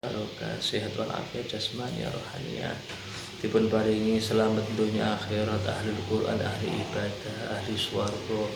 barokah sehat walafiat jasmani rohaniah dipun paringi selamat dunia akhirat ahli Quran ahli ibadah ahli swarga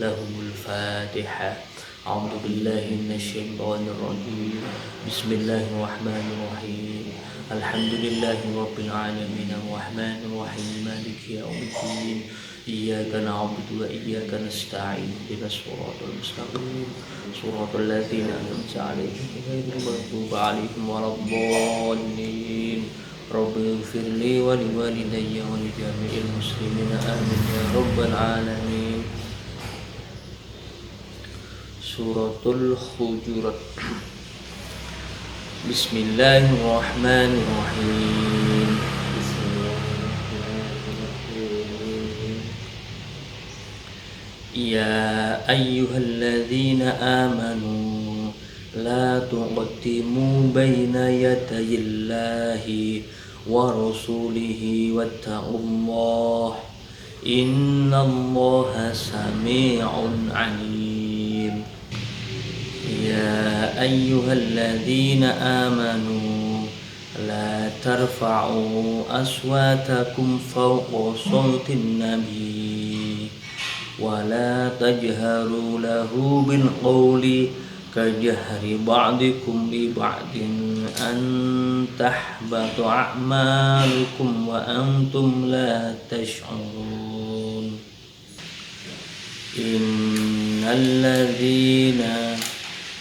lahumul fatihah. A'udzu billahi minasyaitonir rajim. Bismillahirrahmanirrahim. Alhamdulillahi rabbil alamin arrahmanir rahim maliki yaumiddin. Iyyaka na'budu wa iyyaka nasta'in ihdinas siratal mustaqim siratal ladzina an'amta 'alaihim ghairil maghdubi 'alaihim waladdallin. Rabbi ighfirli wa liwalidayya wa li jami'il muslimina amin ya rabbal alamin. Suratul Hujurat. Bismillahirrahmanirrahim. Ya ayyuhalladzina amanu la tuqaddimu baina yadayillahi wa rasulihi wattaqullah innallaha sami'un 'alim. Ya ayyuhalladzina amanu la tarfa'u aswatakum fawqa sawtin nabiy wa la tajharu lahu bil qawli kajahri ba'dikum li ba'din an tahbatu a'malukum wa antum la tash'urun. Innal ladzina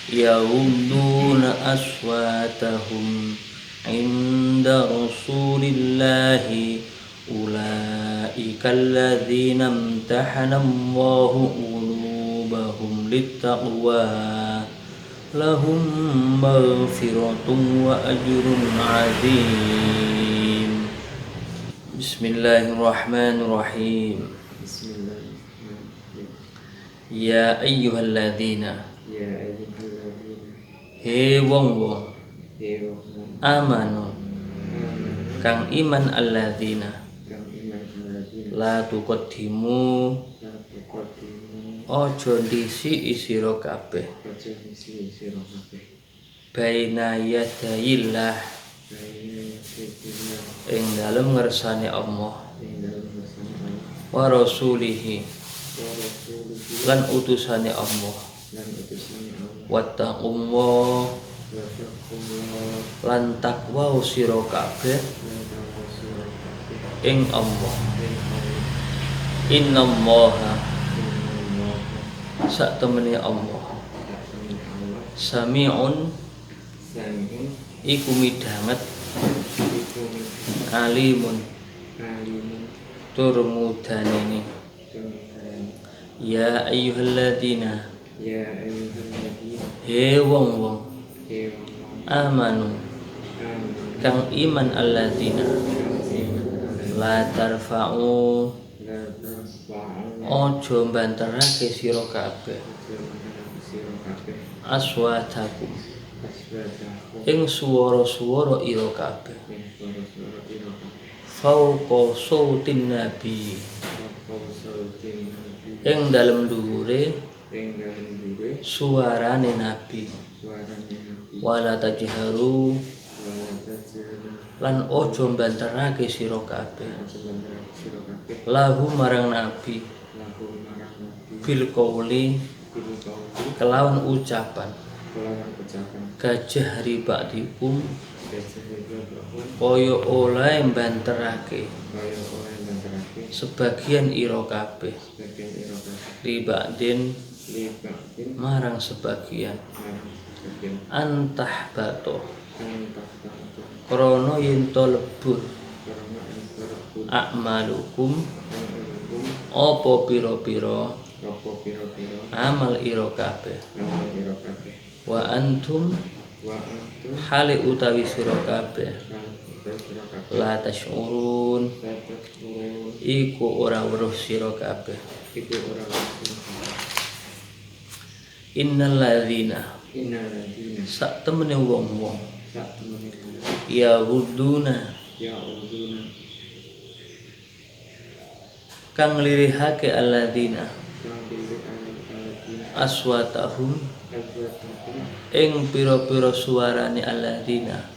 yaghudduna aswatahum 'inda rasulillahi ulaika alladzina imtahana Allahu qulubahum littaqwa lahum maghfiratun wa ajrun 'adzim. Bismillahirrahmanirrahim. Ya ayyuhalladzina he wong-wong amanu kang iman alladzina la tuqaddimu ojo ndisi sira kabeh baina yadayillah ing dalem ngersane Allah wa rasulihi lan utusane Allah wattaqullah lan takwa sira kabeh ing Allah. Innallaha sak temene Allah sami'un iku midhanget alimun tur mudanene. Ya ayyuhalladzina he wong-wong amanu kang iman alladzina la tarfa'u ojo banterake sira kabeh aswatakum ing swara-swara ira kabeh fauqa sautin nabi ing dalem dhuwure suarane nabi wala tajharu lan ojo banterake sira kabeh lahu marang nabi bil qawli kelawan ucapan kajahri ba'dikum kaya oleh banterake sebagian ira kabeh li ba'din marang sebagian antah bato krana yen to lebur a'malukum apa pira-pira amal ira kabeh wa antum hale utawi sira kabeh la tash'urun iku ora weruh sira kabeh. Innal ladzina sak temene wong-wong yaghudduna kang lirihake alladzina aswatahum ing pira-pira suarane alladzina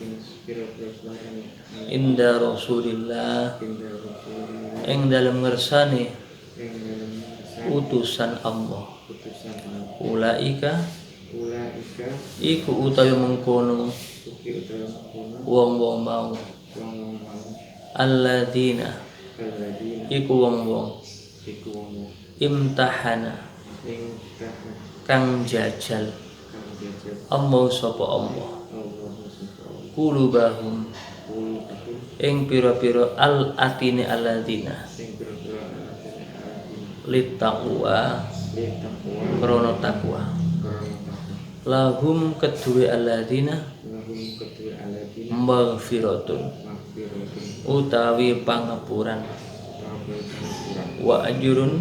inda Rasulillah ing dalem ngersane utusan Allah. Ulaika iku utawi mengkono wong-wong mau alladzina iku wong-wong imtahana kang jajal Allah sapa Allah qulubahum ing pira-pira al atine alladzina littaqwa krana takwa lahum kedue alladzina maghfiratun utawi pangapuran wa ajrun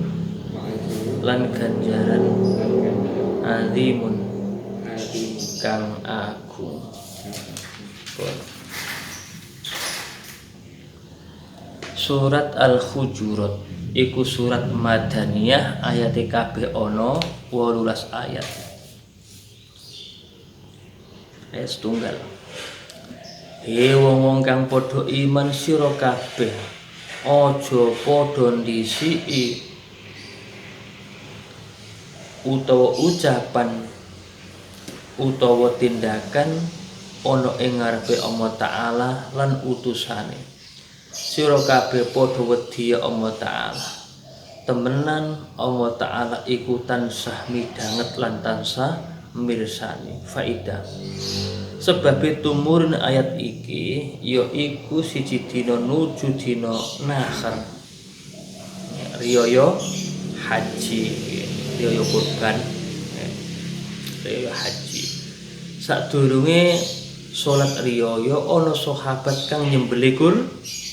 lan ganjaran azimun kang agung. Surat Al-Hujurat iku surat Madaniyah, ayate kabeh ana 18 ayat. Ayat setunggal. He wong-wong kang padha iman sira kabeh, aja padha ndhisiki utawa ucapan utawa tindakan ana ing ngarepe Allah Ta'ala lan utusane. Sira kabeh padha wedi Allah Ta'ala. Temenan Allah Ta'ala iku tansah midhanget lan tansah mirsani. Faidah. Sebab tumurun ayat iki ya iku siji dina nuju dina nahar. Riyaya haji, riyaya kurban, riyaya haji. Sadurunge salat riyaya ana sahabat kang nyembelih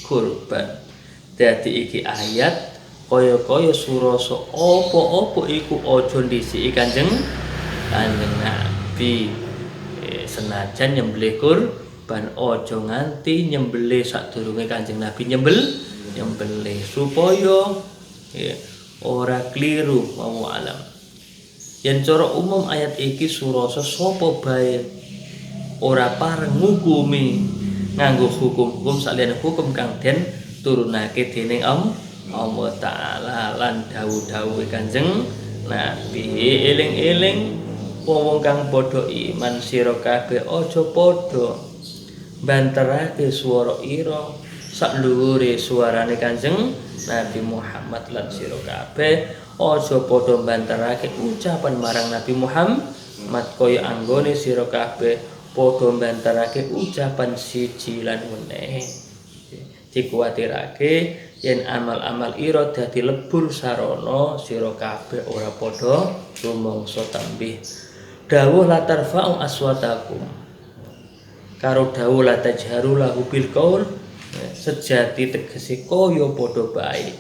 kurban. Dadi iki ayat kaya-kaya surasa apa-apa iku aja ndhisiki Kanjeng Nabi. Senajan nyembelih kurban aja nganti nyembelih sadurunge Kanjeng Nabi nyembelih supaya ora kliru mau alam. Yen cara umum ayat iki surasa sapa bae ora pareng ngukumi nganggo hukum-hukum saliyane hukum kang den turunake dening Allah Ta'ala lan dawuh-dawuhe Kanjeng Nabi. Eling-eling wong kang padha iman sira kabeh aja padha banterake swara ira sak dhuwure suarane Kanjeng Nabi Muhammad lan sira kabeh aja padha banterake ucapan marang Nabi Muhammad kaya anggone sira kabeh padha banterake ucapan siji lan meneh. Dikuwatirake yen amal-amal ira dadi lebur sarana sira kabeh ora padha rumangsa tambih. Dawuh la tarfa'u aswatakum karo dawuh la tajharu lahu bil qaul sejati tegese kaya padha bae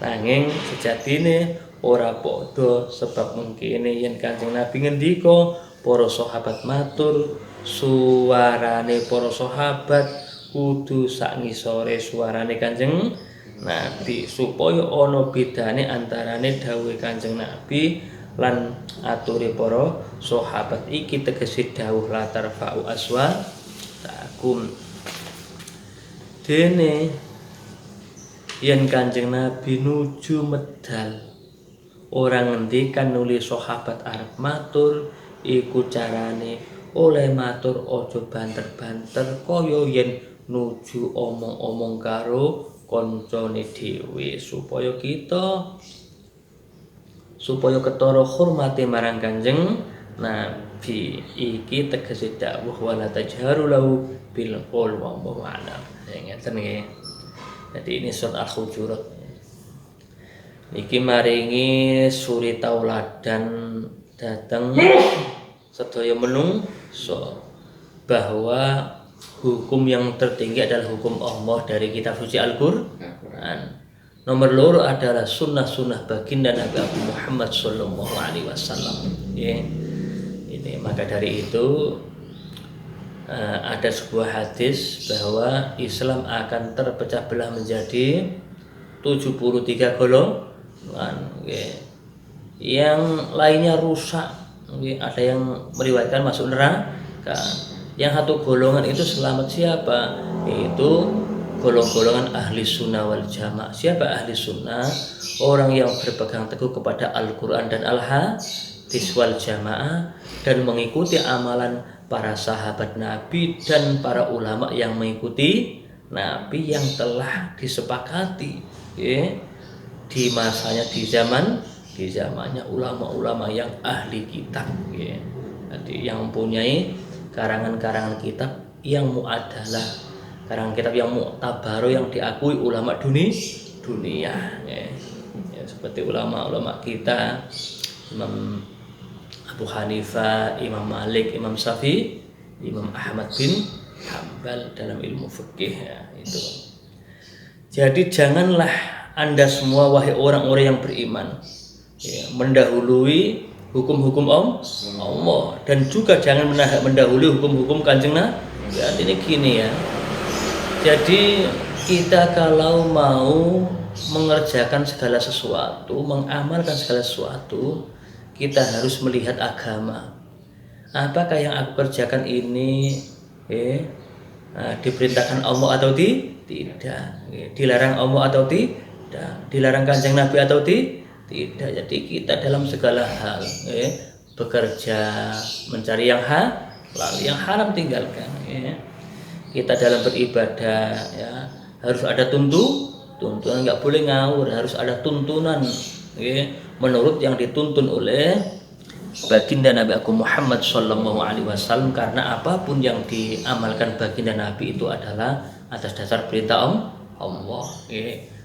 nanging sejatine ora padha. Sebab mengkene yen Kanjeng Nabi ngendika para sahabat matur suarane para sahabat kudu sak ngisore suarane Kanjeng Nabi supaya ana bedane antarane dawuhe Kanjeng Nabi lan ature para sahabat. Iki tegese dawuh la tarfa'u aswatakum dene yen Kanjeng Nabi nuju medal ora ngendikan nuli sahabat arep matur iku carane oleh matur aja banter-banter kaya yen nuju omong-omong karo kancane dhewe supaya ketara hormate marang Kanjeng Nabi. Iki tegese dawuh wala tajharu lahu bil qaul wa ma'ana. Ngeten nggih. Jadi ini surat Al-Hujurat. Niki maringi suri tauladan dateng sedaya menungso bahwa hukum yang tertinggi adalah hukum Allah dari kitab suci Al-Qur'an. Nomor loro adalah sunnah-sunnah baginda Nabi Muhammad sallallahu alaihi wasallam. Ini maka dari itu ada sebuah hadis bahwa Islam akan terpecah belah menjadi 73 golongan. Yang lainnya rusak ada yang meriwayatkan masuk neraka. Yang satu golongan itu selamat siapa? Yaitu golongan ahli sunnah wal jamaah. Siapa ahli sunnah? Orang yang berpegang teguh kepada Al-Quran dan Al-Hadis wal jamaah dan mengikuti amalan para sahabat Nabi dan para ulama yang mengikuti Nabi yang telah disepakati di masanya, di zamannya ulama-ulama yang ahli kitab. Jadi yang mempunyai karangan-karangan kitab yang mu'adalah, karangan kitab yang mu'tabaru, yang diakui ulama dunia. Seperti ulama-ulama kita, Imam Abu Hanifah, Imam Malik, Imam Syafi'i, Imam Ahmad bin Hambal dalam ilmu fikih itu. Jadi janganlah Anda semua wahai orang-orang yang beriman mendahului hukum-hukum Allah, dan juga jangan mendahului hukum-hukum Kanjeng Nabi. Ini gini ya. Jadi kita kalau mau mengerjakan segala sesuatu, mengamalkan segala sesuatu, kita harus melihat agama. Apakah yang aku kerjakan ini diperintahkan Allah atau tidak? Dilarang Allah atau tidak? Dilarang Kanjeng Nabi atau tidak? Jadi kita dalam segala hal bekerja mencari yang halal, yang haram tinggalkan. Kita dalam beribadah harus ada tuntunan, nggak boleh ngawur, harus ada tuntunan menurut yang dituntun oleh baginda Nabi Agung Muhammad Sallallahu Alaihi Wasallam. Karena apapun yang diamalkan baginda Nabi itu adalah atas dasar perintah Allah.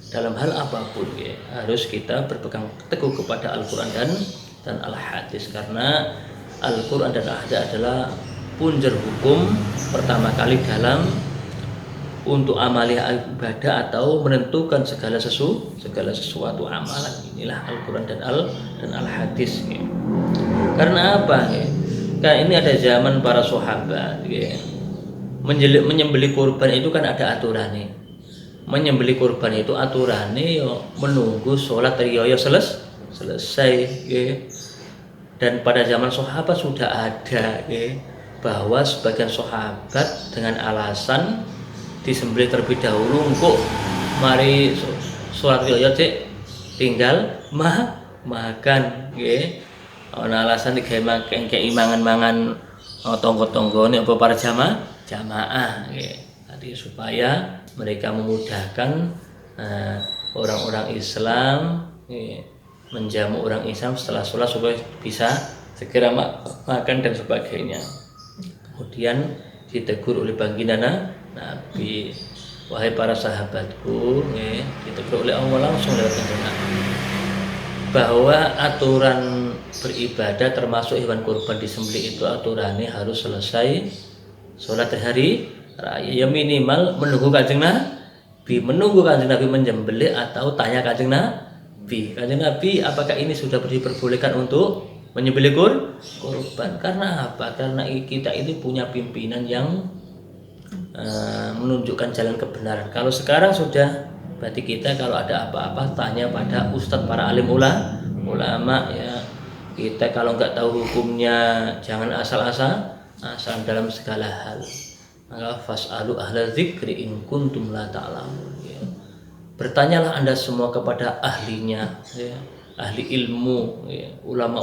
Dalam hal apapun harus kita berpegang teguh kepada Al-Quran dan Al-Hadis, karena Al-Quran dan Al-Hadis adalah punjer hukum pertama kali dalam untuk amalia ibadah atau menentukan segala sesuatu amalan. Inilah Al-Quran dan Al-Hadis. Karena apa? Karena ini ada zaman para sahabat menyembelih kurban itu kan ada aturannya. Menyembelih kurban itu aturannya menunggu sholat riyo selesai. Dan pada zaman sahabat sudah ada bahwa sebagian sahabat dengan alasan disembelih terlebih dahulu kok mari sholat riyo tinggal makan ana alasan digawe mangan tonggo-tonggo ini apa para jamaah tadi supaya mereka memudahkan orang-orang Islam menjamu orang Islam setelah sholat supaya bisa segera makan dan sebagainya. Kemudian ditegur oleh baginda Nabi, wahai para sahabatku, ditegur oleh Allah langsung lewat Nabi, bahwa aturan beribadah termasuk hewan kurban disembelih itu aturannya harus selesai sholat hari raya, minimal menunggu Kanjeng Nabi menyembelih atau tanya Kanjeng Nabi, apakah ini sudah diperbolehkan untuk menyembelih kurban? Karena apa? Karena kita ini punya pimpinan yang menunjukkan jalan kebenaran. Kalau sekarang sudah, berarti kita kalau ada apa-apa tanya pada ustadz, para alim ulama Kita kalau nggak tahu hukumnya jangan asal dalam segala hal. Maka fas'alu ahla dzikri in kuntum la ta'lamun. Bertanyalah Anda semua kepada ahlinya, ahli ilmu, ulama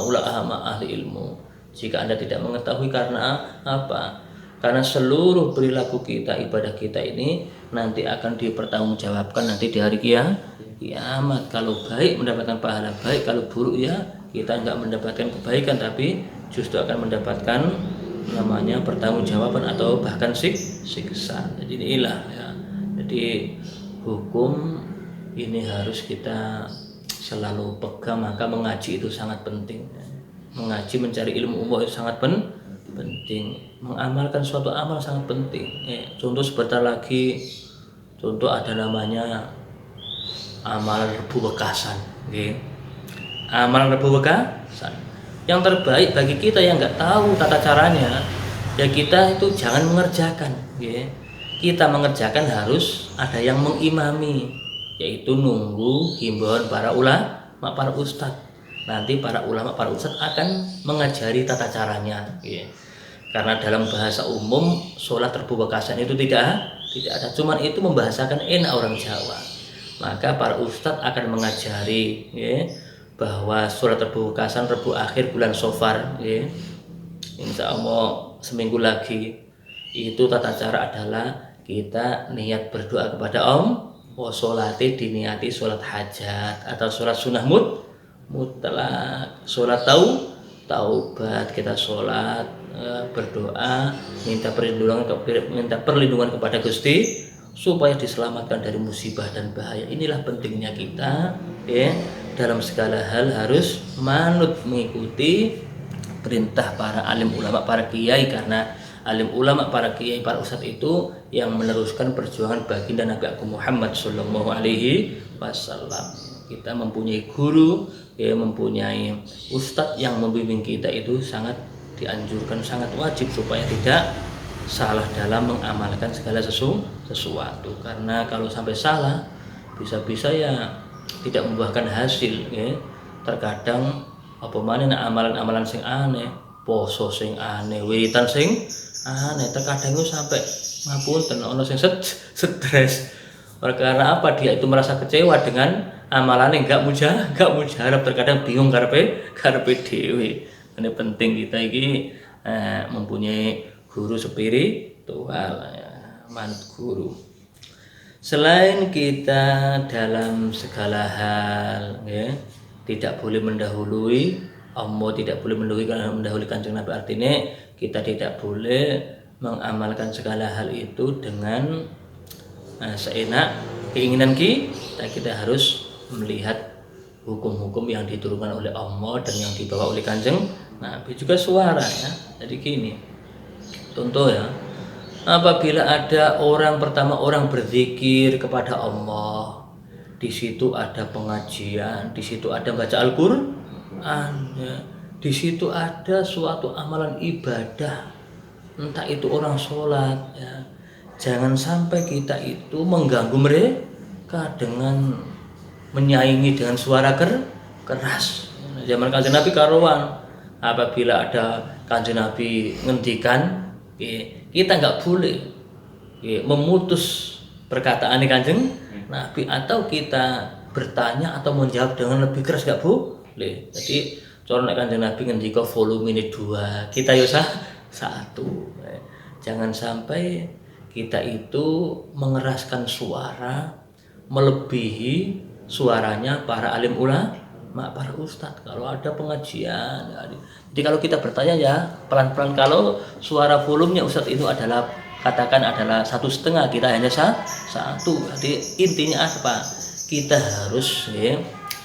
ahli ilmu. Jika Anda tidak mengetahui, karena apa? Karena seluruh perilaku kita, ibadah kita ini nanti akan dipertanggungjawabkan nanti di hari kiamat. Kalau baik mendapatkan pahala baik, kalau buruk kita nggak mendapatkan kebaikan, tapi justru akan mendapatkan namanya pertanggungjawaban atau bahkan siksa. Jadi inilah Jadi hukum ini harus kita selalu pegang. Maka mengaji itu sangat penting. Mengaji, mencari ilmu Allah itu sangat penting. Mengamalkan suatu amal sangat penting. Contoh sebentar lagi, contoh ada namanya amalan Rebu Wekasan. Amalan Rebu Wekasan yang terbaik bagi kita yang nggak tahu tata caranya, kita itu jangan mengerjakan. Kita mengerjakan harus ada yang mengimami, yaitu nunggu himbauan para ulama, para ustadz. nanti para ulama, para ustadz akan mengajari tata caranya. Karena dalam bahasa umum sholat rebukakasan itu tidak ada, cuman itu membahasakan enak orang Jawa. Maka para ustadz akan mengajari bahwa sholat rebukakasan Rebu akhir bulan Sofar, insya Allah seminggu lagi, itu tata cara adalah kita niat berdoa kepada sholatnya diniati sholat hajat atau sholat sunnah mutlak, sholat taubat, kita sholat berdoa minta perlindungan kepada Gusti supaya diselamatkan dari musibah dan bahaya. Inilah pentingnya kita dalam segala hal harus manut mengikuti perintah para alim ulama, para kiai, karena alim ulama, para kiai, para ustadz itu yang meneruskan perjuangan baginda Nabi Agung Muhammad Sallallahu Alaihi Wasallam. Kita mempunyai guru, mempunyai ustadz yang membimbing kita itu sangat dianjurkan, sangat wajib supaya tidak salah dalam mengamalkan segala sesuatu. Karena kalau sampai salah, bisa-bisa ya tidak membuahkan hasil. Terkadang apa mana amalan-amalan sing aneh, poso sing aneh, wiritan sing aneh, terkadang itu sampai ngapunten ono sing stres. Karena apa? Dia itu merasa kecewa dengan amalannya enggak mujarab, terkadang bingung karepe dhewe. Ini penting kita ini mempunyai guru spiritual, manut guru. Selain kita dalam segala hal tidak boleh mendahului Allah, tidak boleh mendahului Kanjeng Nabi, artinya kita tidak boleh mengamalkan segala hal itu dengan seenak keinginan kita harus melihat hukum-hukum yang diturunkan oleh Allah dan yang dibawa oleh Kanjeng Nabi. Juga suara ya. Jadi gini, contoh ya, apabila ada orang berzikir kepada Allah, di situ ada pengajian, di situ ada baca Al-Qur'an, di situ ada suatu amalan ibadah, entah itu orang sholat ya. Jangan sampai kita itu mengganggu mereka dengan menyaingi dengan suara keras. Zaman Kanjeng Nabi karuan, apabila ada Kanjeng Nabi ngendikan, kita nggak boleh memutus perkataan Kanjeng Nabi, atau kita bertanya atau menjawab dengan lebih keras, nggak boleh. Jadi corona Kanjeng Nabi ngendika volume ini 2, kita yo satu. Jangan sampai kita itu mengeraskan suara melebihi suaranya para alim ulama, para ustadz. Kalau ada pengajian, jadi kalau kita bertanya ya pelan-pelan. Kalau suara volumenya ustadz itu adalah katakan adalah 1,5, kita hanya satu. Jadi intinya apa? Kita harus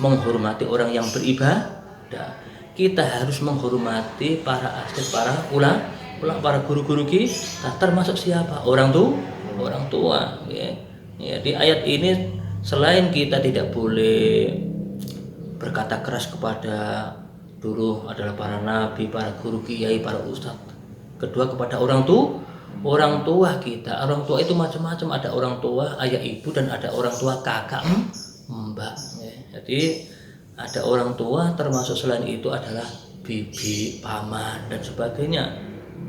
menghormati orang yang beribadah. Kita harus menghormati para asatidz, para ulama, para guru-guru kita, termasuk siapa? Orang tua. Di ayat ini selain kita tidak boleh berkata keras kepada dulu adalah para nabi, para guru kiai, para ustadz. Kedua kepada orang tua kita. Orang tua itu macam-macam, ada orang tua ayah ibu dan ada orang tua kakak mbak. Jadi ada orang tua, termasuk selain itu adalah bibi, paman dan sebagainya.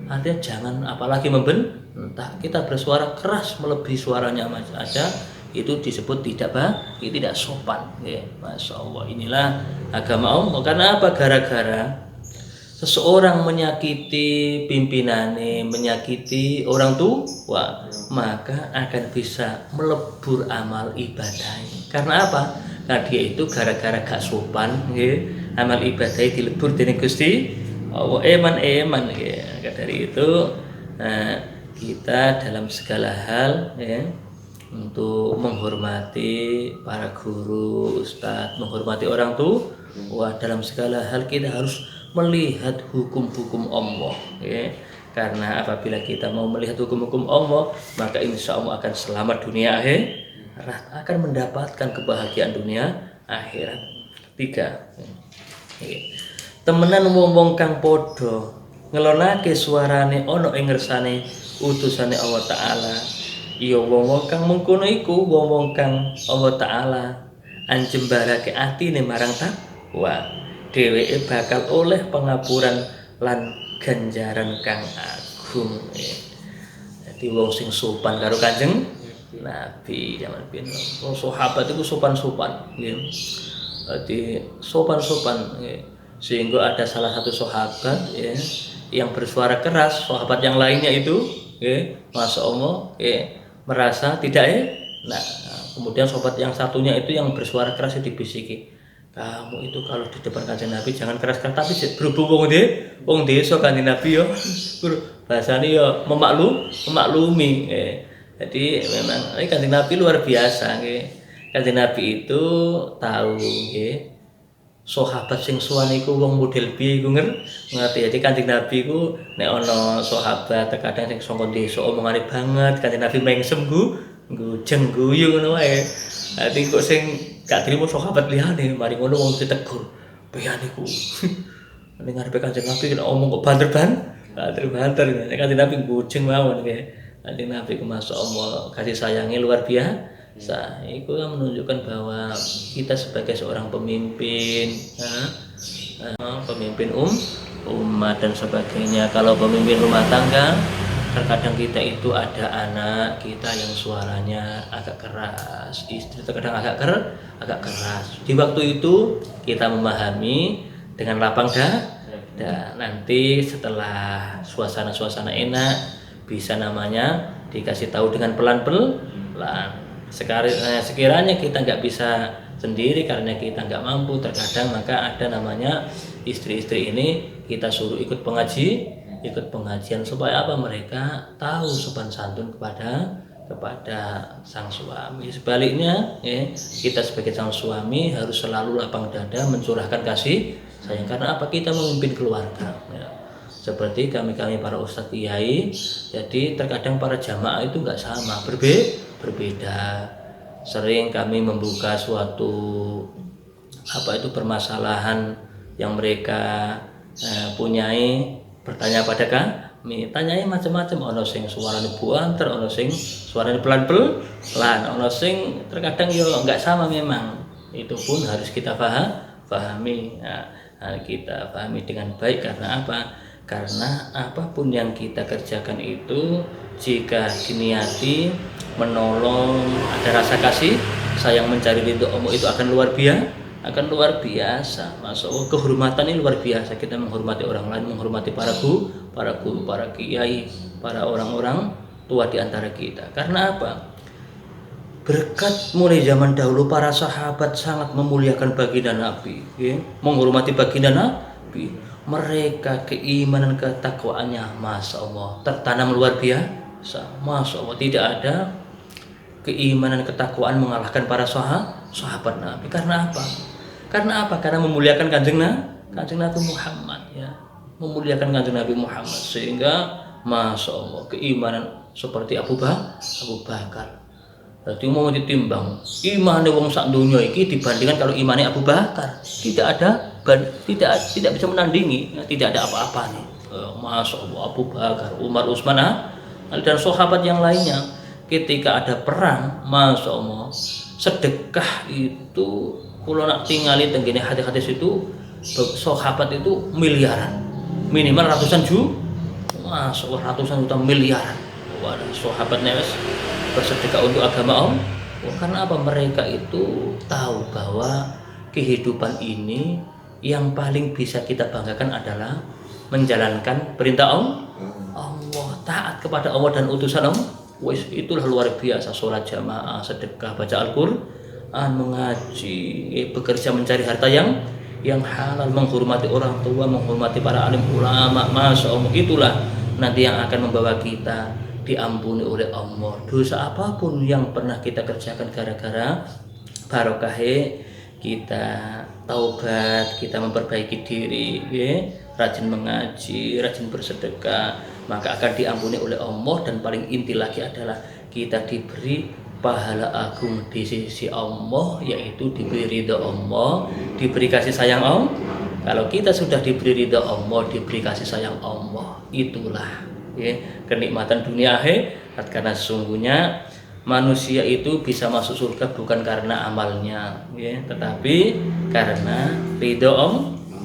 Artinya jangan apalagi membentak. Kita bersuara keras melebihi suaranya aja, itu disebut tidak sopan. Masya Allah, inilah agama Allah. Karena apa? Gara-gara seseorang menyakiti pimpinannya, menyakiti orang tua, maka akan bisa melebur amal ibadahnya. Karena apa? Karena dia itu gara-gara gak sopan, amal ibadahnya dilebur dening Gusti Allah, eman. Dari itu kita dalam segala hal untuk menghormati para guru, ustadz, menghormati orang tua, dalam segala hal kita harus melihat hukum-hukum Allah. Karena apabila kita mau melihat hukum-hukum Allah, maka insya Allah akan selamat dunia akhirat, akan mendapatkan kebahagiaan dunia akhirat. 3. Temenan wong kang podo ngelonake suarane ana ing ngersane utusane Allah Ta'ala, ya wong kang mengkono iku wong kang Allah Ta'ala anjembarake atine marang takwa, dheweke bakal oleh pengapuran lan ganjaran kang agung. Jadi wong sing sopan karo Kanjeng Nabi zaman biyen. Wong sahabat itu sopan-sopan nggih. Jadi sopan-sopan nggih. Sehingga ada salah satu sahabat ya yang bersuara keras, sahabat yang lainnya itu Masya Allah merasa tidak nah kemudian sahabat yang satunya itu yang bersuara keras itu dibisiki, kamu itu kalau di depan Kanjeng Nabi jangan keras-keras, tapi berhubung wong desa Kanjeng Nabi yo bahasane yo memaklumi jadi memang Kanjeng Nabi luar biasa Kanjeng Nabi itu tahu sahabat sing suwane iku wong model piye iku ngerti. Jadi Kanjeng Nabi ku nek ana sahabat terkadang sing saka desa omongane banget, Kanjeng Nabi mengsem jeng guyu ngono wae. Dadi kok sing gak trimo sahabat liyane, mari ngono wong ditegur. Piye niku? Ning ngarepe Kanjeng Nabi nek omong kok banter-banter. Nek Kanjeng Nabi gujeng mawon Kanjeng Nabi ku masyaallah kasih sayangnya luar biasa. Itu menunjukkan bahwa kita sebagai seorang pemimpin, pemimpin umat dan sebagainya. Kalau pemimpin rumah tangga, terkadang kita itu ada anak kita yang suaranya agak keras, istri terkadang agak keras. Di waktu itu kita memahami dengan lapang dada. Nanti setelah suasana enak, bisa namanya dikasih tahu dengan pelan-pelan. Sekiranya kita nggak bisa sendiri karena kita nggak mampu, terkadang maka ada namanya istri-istri ini kita suruh ikut pengajian supaya apa, mereka tahu sopan santun kepada sang suami. Sebaliknya kita sebagai sang suami harus selalu lapang dada mencurahkan kasih sayang, karena apa, kita memimpin keluarga seperti kami para ustadz kiai. Jadi terkadang para jamaah itu nggak sama, berbeda. Sering kami membuka suatu permasalahan yang mereka punyai, bertanya pada kami, tanyai macam-macam. Ono sing suarane buanter, ono sing suarane pelan-pelan, ono sing terkadang yo nggak sama memang. Itu pun harus kita pahami. Kita pahami dengan baik. Karena apa? Karena apapun yang kita kerjakan itu jika diniati menolong, ada rasa kasih sayang, mencari ridho Allah, itu akan luar biasa. Masya Allah, kehormatan ini luar biasa. Kita menghormati orang lain, menghormati para guru, para kiai, para orang-orang tua di antara kita. Karena apa? Berkat mulai zaman dahulu para sahabat sangat memuliakan baginda Nabi, menghormati baginda Nabi. Mereka keimanan ketakwaannya Masya Allah tertanam luar biasa. Masya Allah, tidak ada keimanan ketakwaan mengalahkan para sahabat Nabi. Karena apa? Karena memuliakan kanjeng Nabi Muhammad, memuliakan kanjeng Nabi Muhammad, sehingga Masya Allah keimanan seperti Abu Bakar. Jadi mau ditimbang imane wong sak dunya iki dibandingkan kalau imane Abu Bakar, tidak bisa menandingi, tidak ada apa-apa nih. Masya Allah, Abu Bakar, Umar, Utsman dan sahabat yang lainnya ketika ada perang, Masya Allah, sedekah itu kalau nak tinggali tenggine hadis-hadis itu sahabat itu miliaran, minimal ratusan juta, Masya Allah, ratusan juta miliaran. Sahabatnya bersedekah untuk agama Allah. Karena apa? Mereka itu tahu bahwa kehidupan ini yang paling bisa kita banggakan adalah menjalankan perintah Allah, taat kepada Allah dan utusan Allah. Itulah luar biasa. Sholat jamaah, sedekah, baca Al-Quran, mengaji, bekerja mencari harta yang halal, menghormati orang tua, menghormati para alim ulama. Masya Allah, itulah nanti yang akan membawa kita diampuni oleh Allah. Dosa apapun yang pernah kita kerjakan gara-gara barokah kita taubat, kita memperbaiki diri, rajin mengaji, rajin bersedekah, maka akan diampuni oleh Allah. Dan paling inti lagi adalah kita diberi pahala agung di sisi Allah, yaitu diberi ridha Allah, diberi kasih sayang Allah. Kalau kita sudah diberi ridha Allah, diberi kasih sayang Allah, itulah kenikmatan dunia akhirat. Karena sesungguhnya manusia itu bisa masuk surga bukan karena amalnya, tetapi karena ridho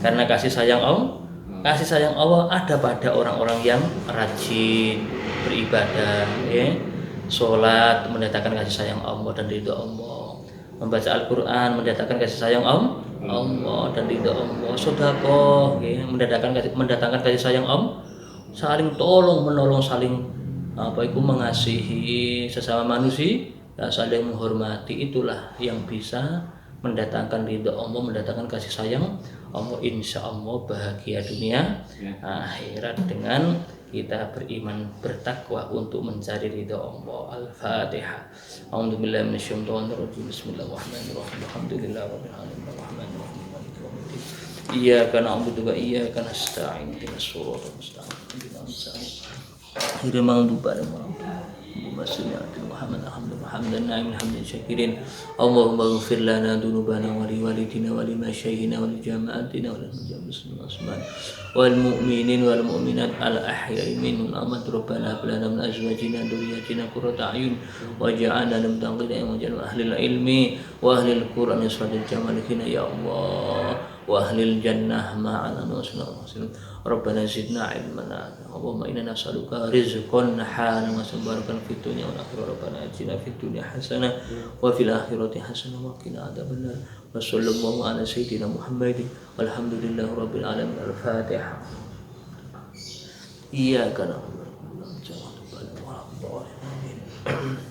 Karena kasih sayang Allah ada pada orang-orang yang rajin beribadah, ya. Sholat mendatangkan kasih sayang Allah dan ridho Allah. Membaca Al-Quran mendatangkan kasih sayang Allah dan ridho Allah. Sedekah, ya, mendatangkan kasih sayang Allah. Saling tolong menolong, saling mengasihi sesama manusia, saling menghormati, itulah yang bisa mendatangkan ridho Allah, mendatangkan kasih sayang Allah. Insya Allah bahagia dunia akhirat dengan kita beriman bertakwa untuk mencari ridho Allah. Al-Fatihah. A'udzubillahi minasyaitonirrajim. Bismillahirrahmanirrahim. Alhamdulillahirabbil alamin. Arrahmanirrahim. Maliki yaumiddin. Iyyaka na'budu wa iyyaka nasta'in. Ihdinas shiratal mustaqim. Ghairil maghdubi 'alaihim waladdallin. Muhammad hamdan na'imin hamdan syakirin. Allahumma ighfir lana dzunubana wa li walidina wa li masyayikhina wa li jama'atina wa lil muslimin wal mu'minin wal mu'minat al ahya'i minhum amad. Rabbana hab lana min azwajina dzurriyyatina qurrata a'yun waj'alna lil muttaqina imama. Ahlil ilmi wa ahlil qur'ani sadil jamalina ya Allah wa ahlil jannah ma'ana wassallam. Rabbana zidna ilman. Allahumma inna nas'aluka rizqan halalan wa barakan fid dunya wal akhirah. Rabbana atina fid dunya hasanah wa fil akhirati hasanah wa qina adzabannar. Wa sallallahu ala sayyidina Muhammadin walhamdulillahi rabbil alamin. Al-Fatihah. Iyyaka na'budu wa iyyaka nasta'in.